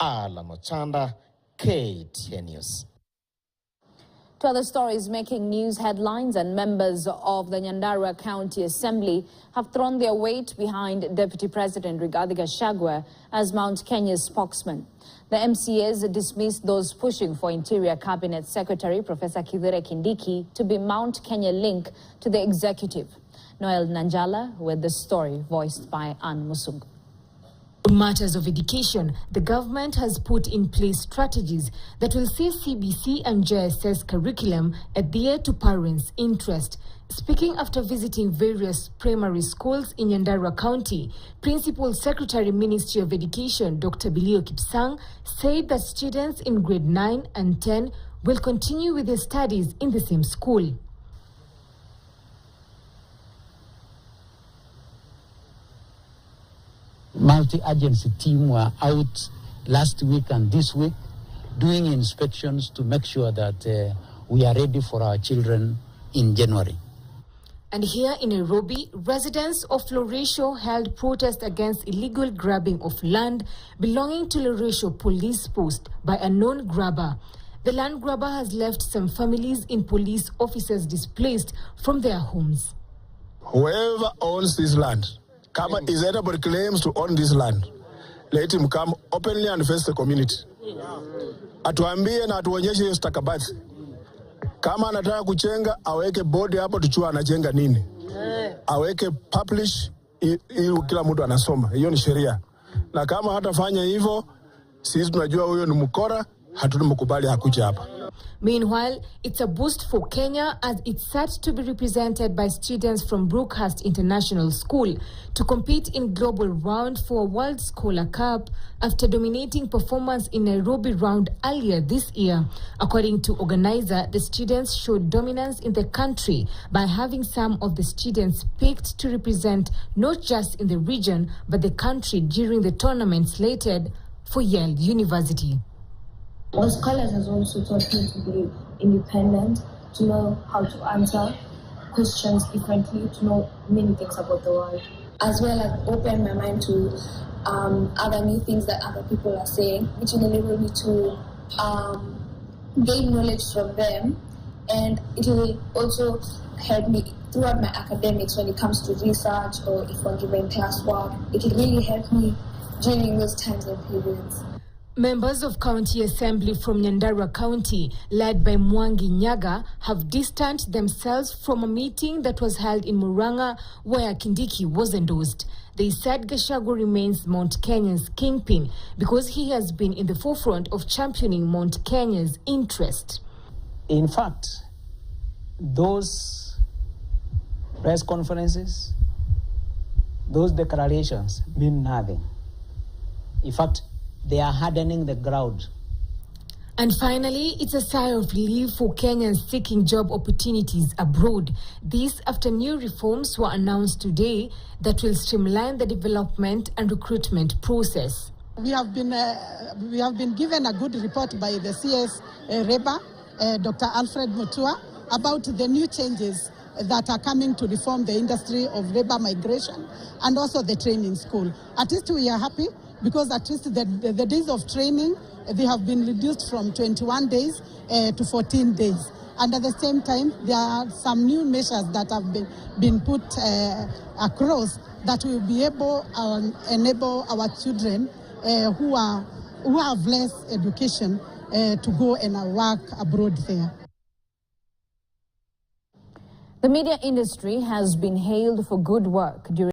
Ala Mochanda, KTN News. To other stories making news headlines, and members of the Nyandarua County Assembly have thrown their weight behind Deputy President Rigathi Gachagua as Mount Kenya's spokesman. The MCAs dismissed those pushing for Interior Cabinet Secretary Professor Kithure Kindiki to be Mount Kenya link to the executive. Noel Nanjala with the story, voiced by Ann Musungu. On matters of education, the government has put in place strategies that will see CBC and JSS curriculum adhere to parents' interest. Speaking after visiting various primary schools in Nyandarua County, Principal Secretary Ministry of Education Dr. Bilio Kipsang said that students in grade 9 and 10 will continue with their studies in the same school. Multi-agency team were out last week and this week doing inspections to make sure that we are ready for our children in January. And here in Nairobi, residents of Loresho held protest against illegal grabbing of land belonging to Loresho police post by a known grabber. The land grabber has left some families in police officers displaced from their homes. Whoever owns this land, is anybody claims to own this land, let him come openly and face the community. Atuambie na atuonyeshe hiyo stakabadhi. Kama anataka kuchenga, aweke bodi hapo tuchua anachenga nini. Aweke publish, ili kila mtu anasoma. Hiyo ni sheria. Na kama hatafanya hivyo, sisi tunajua huyo ni mkora, hatutamkubali hakuja hapa. Meanwhile, it's a boost for Kenya as it's set to be represented by students from Brookhurst International School to compete in global round for a World Scholar Cup after dominating performance in Nairobi round earlier this year. According to organizer, the students showed dominance in the country by having some of the students picked to represent not just in the region but the country during the tournament slated for Yale University. The scholars has also taught me to be independent, to know how to answer questions differently, to know many things about the world, as well as open my mind to other new things that other people are saying, which will enable me to gain knowledge from them, and it will also help me throughout my academics when it comes to research or if I'm given classwork. It will really help me during those times and periods. Members of County Assembly from Nyandarua County, led by Mwangi Nyaga, have distanced themselves from a meeting that was held in Murang'a where Kindiki was endorsed. They said Gachagua remains Mount Kenya's kingpin because he has been in the forefront of championing Mount Kenya's interest. In fact, those press conferences, those declarations mean nothing. In fact, they are hardening the ground. And finally, it's a sigh of relief for Kenyans seeking job opportunities abroad. This after new reforms were announced today that will streamline the development and recruitment process. We have been given a good report by the CS Reba, Dr. Alfred Mutua, about the new changes that are coming to reform the industry of labor migration and also the training school. At least we are happy, because at least the days of training, they have been reduced from 21 days to 14 days. And at the same time, there are some new measures that have been put across that will be able to enable our children who have less education to go and work abroad there. The media industry has been hailed for good work during